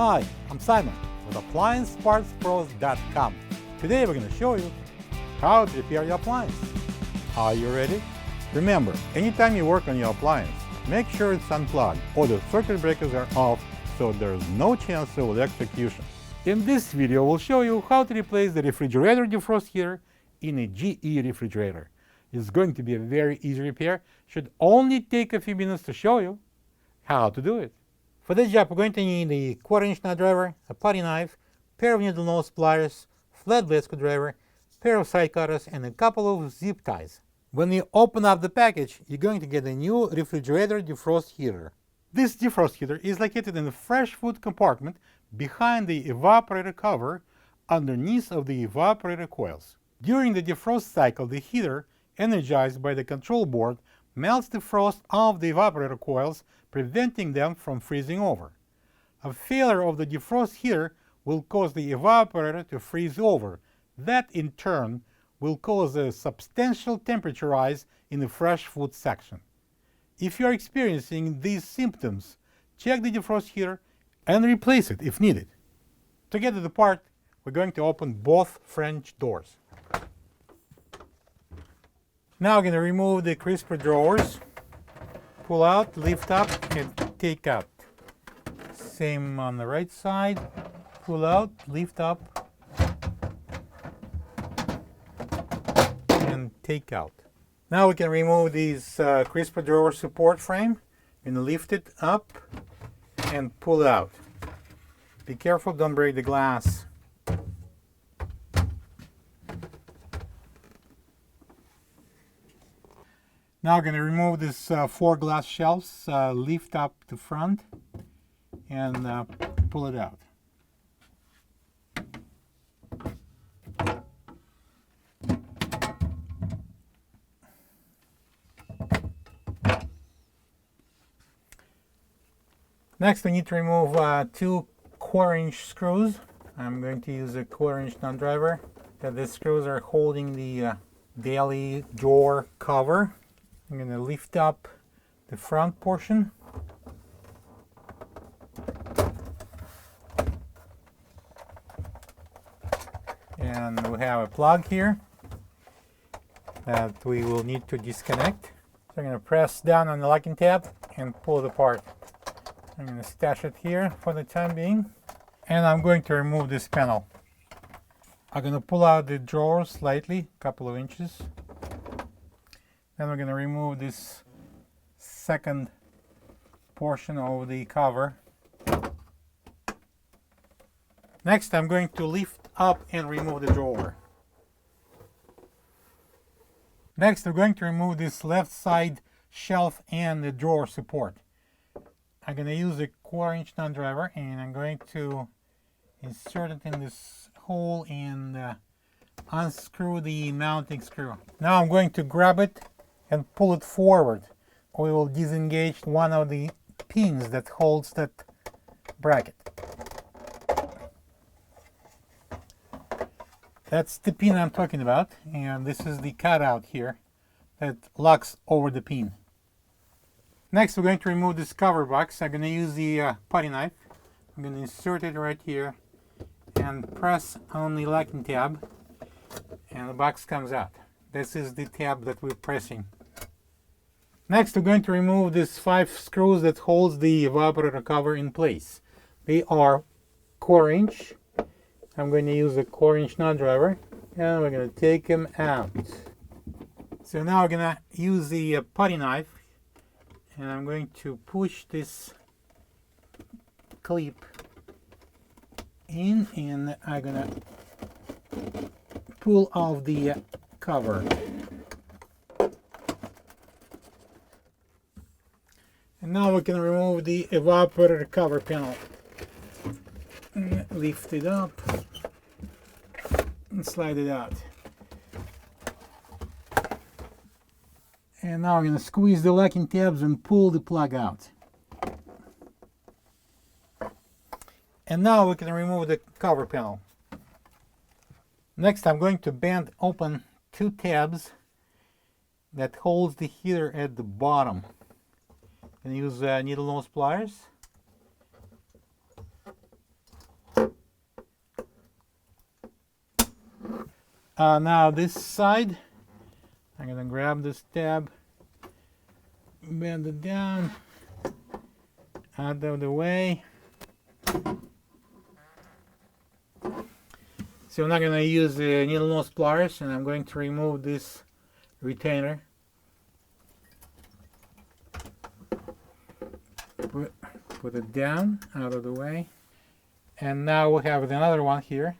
Hi, I'm Simon with AppliancePartsPros.com. Today we're going to show you how to repair your appliance. Are you ready? Remember, anytime you work on your appliance, make sure it's unplugged or the circuit breakers are off so there's no chance of electrocution. In this video, we'll show you how to replace the refrigerator defrost heater in a GE refrigerator. It's going to be a very easy repair. Should only take a few minutes to show you how to do it. For this job, we're going to need a 1/4-inch nut driver, a putty knife, pair of needle nose pliers, flat blade screwdriver, pair of side cutters, and a couple of zip ties. When you open up the package, you're going to get a new refrigerator defrost heater. This defrost heater is located in the fresh food compartment behind the evaporator cover underneath of the evaporator coils. During the defrost cycle, the heater, energized by the control board, melts the frost off the evaporator coils, preventing them from freezing over. A failure of the defrost heater will cause the evaporator to freeze over. That, in turn, will cause a substantial temperature rise in the fresh food section. If you are experiencing these symptoms, check the defrost heater and replace it if needed. To get to the part, we're going to open both French doors. Now I'm going to remove the crisper drawers, pull out, lift up, and take out. Same on the right side, pull out, lift up, and take out. Now we can remove these crisper drawer support frame. I'm going to lift it up and pull it out. Be careful, don't break the glass. Now I'm going to remove these 4 glass shelves, lift up the front, and pull it out. Next, we need to remove 2 1/4-inch screws. I'm going to use a 1/4-inch nut driver. The screws are holding the daily drawer cover. I'm going to lift up the front portion. And we have a plug here that we will need to disconnect. So I'm going to press down on the locking tab and pull it apart. I'm going to stash it here for the time being. And I'm going to remove this panel. I'm going to pull out the drawer slightly, a couple of inches. Then we're going to remove this second portion of the cover. Next, I'm going to lift up and remove the drawer. Next, we're going to remove this left side shelf and the drawer support. I'm going to use a 1/4-inch nut driver and I'm going to insert it in this hole and unscrew the mounting screw. Now I'm going to grab it and pull it forward. We will disengage one of the pins that holds that bracket. That's the pin I'm talking about, and this is the cutout here that locks over the pin. Next, we're going to remove this cover box. I'm going to use the putty knife. I'm going to insert it right here and press on the locking tab, and the box comes out. This is the tab that we're pressing. Next, we're going to remove these 5 screws that holds the evaporator cover in place. They are 1/4-inch. I'm going to use a 1/4-inch nut driver, and we're going to take them out. So now we're going to use the putty knife, and I'm going to push this clip in, and I'm going to pull off the cover. And now we can remove the evaporator cover panel. Lift it up and slide it out. And now I'm going to squeeze the locking tabs and pull the plug out. And now we can remove the cover panel. Next, I'm going to bend open 2 tabs that holds the heater at the bottom. And use needle nose pliers Now this side, I'm gonna grab this tab, bend it down, out of the way. So I'm not gonna use the needle nose pliers, and I'm going to remove this retainer. Put it down, out of the way. And now we have another one here.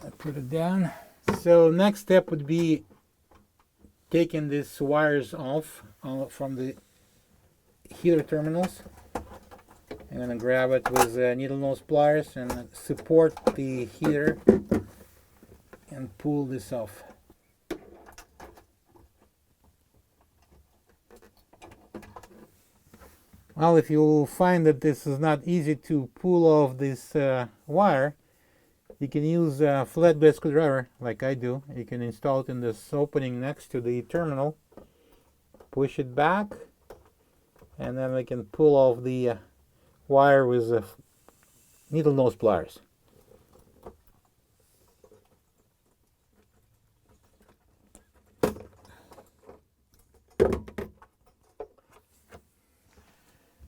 I put it down. So next step would be taking these wires off from the heater terminals. I'm going to grab it with needle nose pliers and support the heater and pull this off. Well, if you find that this is not easy to pull off this wire, you can use a flathead screwdriver like I do. You can install it in this opening next to the terminal, push it back, and then we can pull off the wire with needle nose pliers.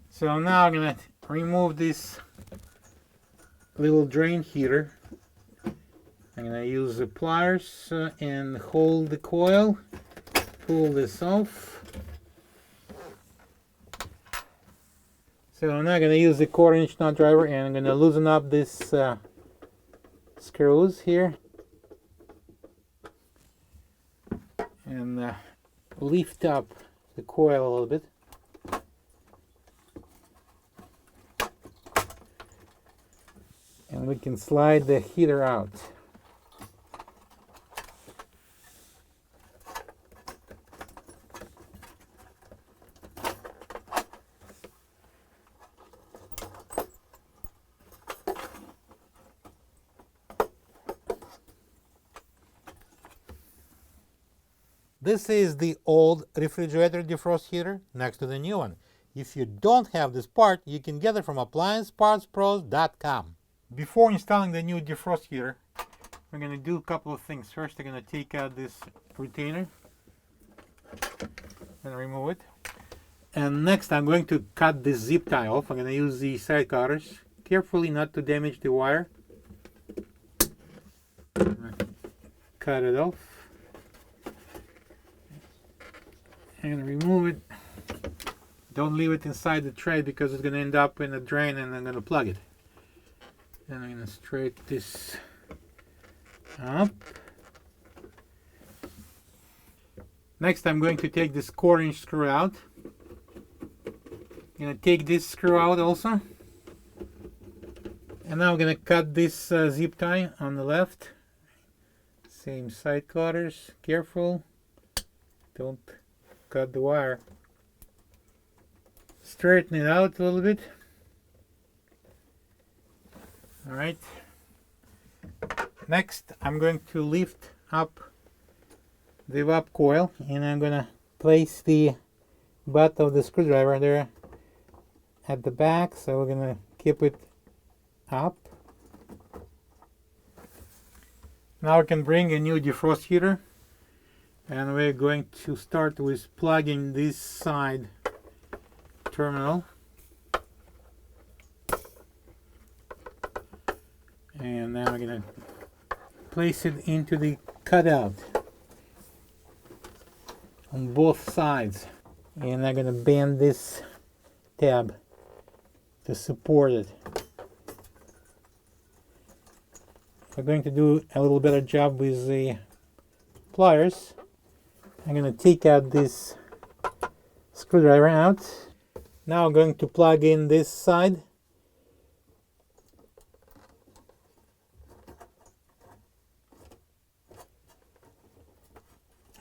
So now I'm going to remove this little drain heater. I'm going to use the pliers and hold the coil, pull this off. So I'm now going to use the 1/4" nut driver, and I'm going to loosen up this screws here and lift up the coil a little bit. And we can slide the heater out. This is the old refrigerator defrost heater next to the new one. If you don't have this part, you can get it from appliancepartspros.com. Before installing the new defrost heater, we're going to do a couple of things. First, I'm going to take out this retainer and remove it. And next, I'm going to cut this zip tie off. I'm going to use the side cutters, carefully not to damage the wire. Cut it off and remove it. Don't leave it inside the tray because it's going to end up in a drain, and I'm going to plug it. Then I'm going to straighten this up. Next, I'm going to take this 1/4" screw out. I'm going to take this screw out also. And now I'm going to cut this zip tie on the left. Same side cutters, careful. Don't cut the wire. Straighten it out a little bit. Alright. Next, I'm going to lift up the evap coil, and I'm going to place the butt of the screwdriver there at the back, so we're going to keep it up. Now we can bring a new defrost heater, and we're going to start with plugging this side terminal. And now we're going to place it into the cutout on both sides. And I'm going to bend this tab to support it. We're going to do a little better job with the pliers. I'm going to take out this screwdriver out. Now I'm going to plug in this side.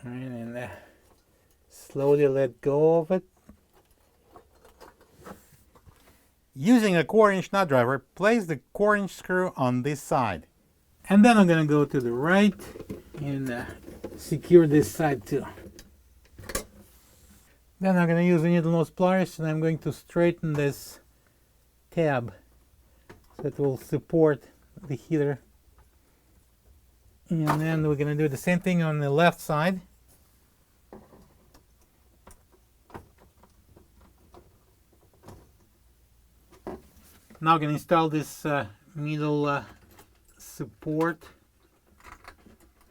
And slowly let go of it. Using a 1/4" nut driver, place the 1/4" screw on this side. And then I'm going to go to the right and secure this side too. Then I'm going to use the needle nose pliers and I'm going to straighten this tab so it will support the heater. And then we're going to do the same thing on the left side. Now I'm going to install this middle support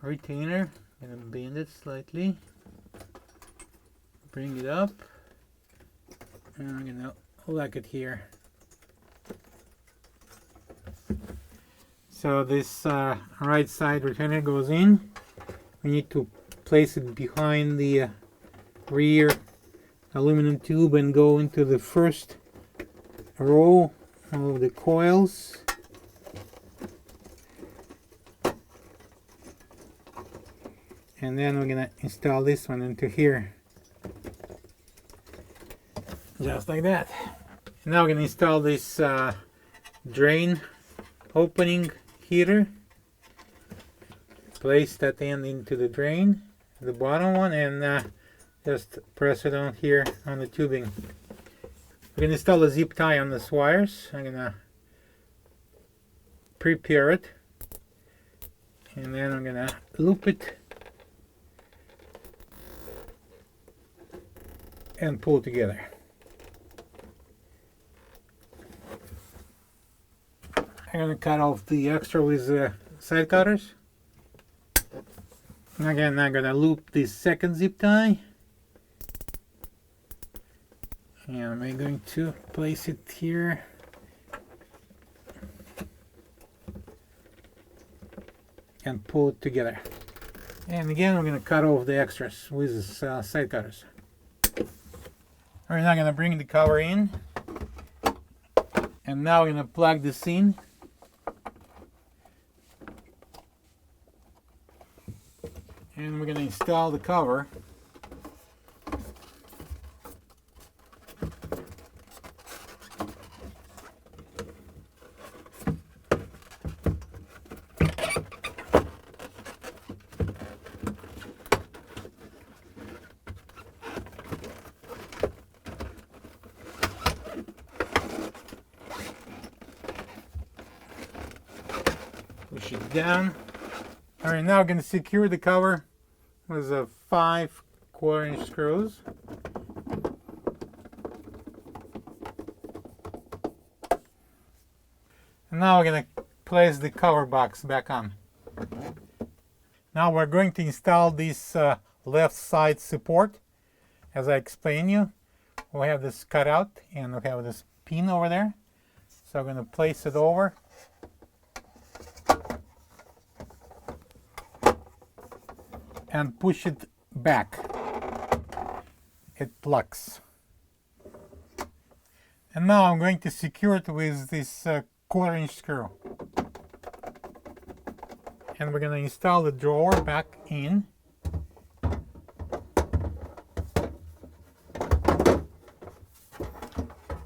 retainer. I'm going to bend it slightly, bring it up, and I'm going to lock it here. So this right side retainer goes in. We need to place it behind the rear aluminum tube and go into the first row of the coils. And then we're gonna install this one into here, just like that. And now we're gonna install this drain opening heater. Place that end into the drain, the bottom one, and just press it on here on the tubing. We're gonna install a zip tie on these wires. I'm gonna prepare it, and then I'm gonna loop it and pull it together. I'm going to cut off the extra with side cutters. Again, I'm going to loop the second zip tie. And I'm going to place it here. And pull it together. And again, we're going to cut off the extras with the side cutters. We're now going to bring the cover in, and now we're going to plug this in. And we're going to install the cover. Push it down. All right, now we're going to secure the cover with 5 1/4-inch screws. And now we're going to place the cover box back on. Now we're going to install this left side support. As I explained you, we have this cutout and we have this pin over there. So I'm going to place it over. And push it back. It locks. And now I'm going to secure it with this 1/4-inch screw. And we're going to install the drawer back in.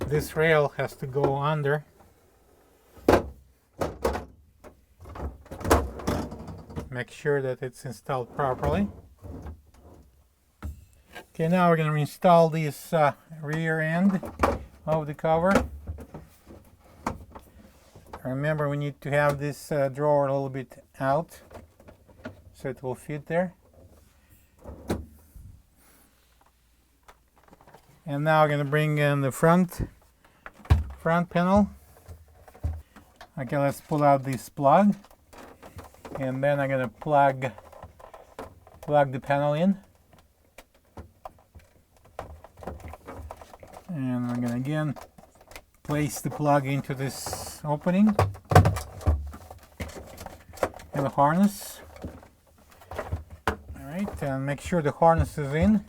This rail has to go under. Make sure that it's installed properly. Okay, now we're going to install this rear end of the cover. Remember, we need to have this drawer a little bit out so it will fit there. And now we're going to bring in the front panel. Okay, let's pull out this plug. And then I'm going to plug the panel in. And I'm going to again place the plug into this opening. And the harness. Alright, and make sure the harness is in.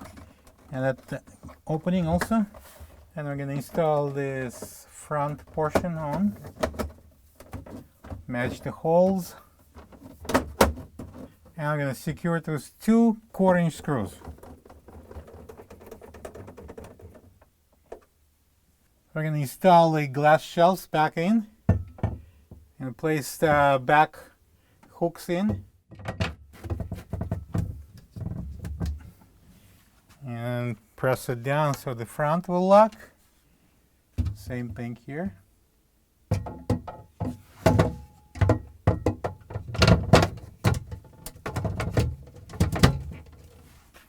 And that the opening also. And we're going to install this front portion on. Match the holes. And I'm going to secure it with 2 1/4-inch screws. We're going to install the glass shelves back in and place the back hooks in. And press it down so the front will lock. Same thing here.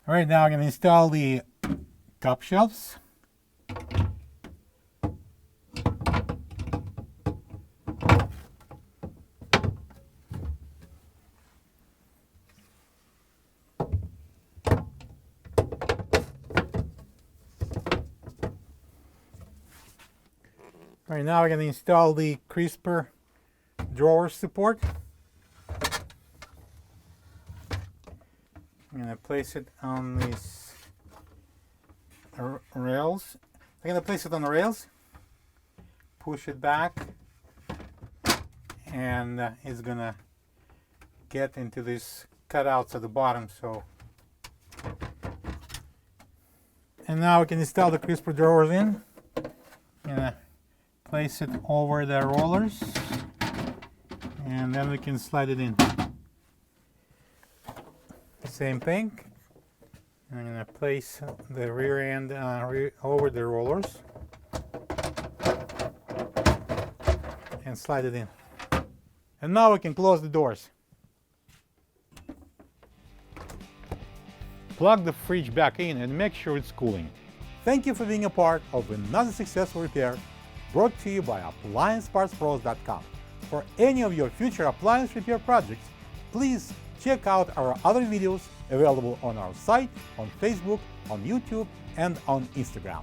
All right, now I'm going to install the top shelves. All right, now we're going to install the crisper drawer support. I'm going to place it on these rails. I'm going to place it on the rails, push it back, and it's going to get into these cutouts at the bottom. And now we can install the crisper drawers in. I'm going to place it over the rollers, and then we can slide it in. Same thing. I'm going to place the rear end over the rollers and slide it in. And now we can close the doors. Plug the fridge back in and make sure it's cooling. Thank you for being a part of another successful repair brought to you by AppliancePartsPros.com. For any of your future appliance repair projects, please check out our other videos available on our site, on Facebook, on YouTube, and on Instagram.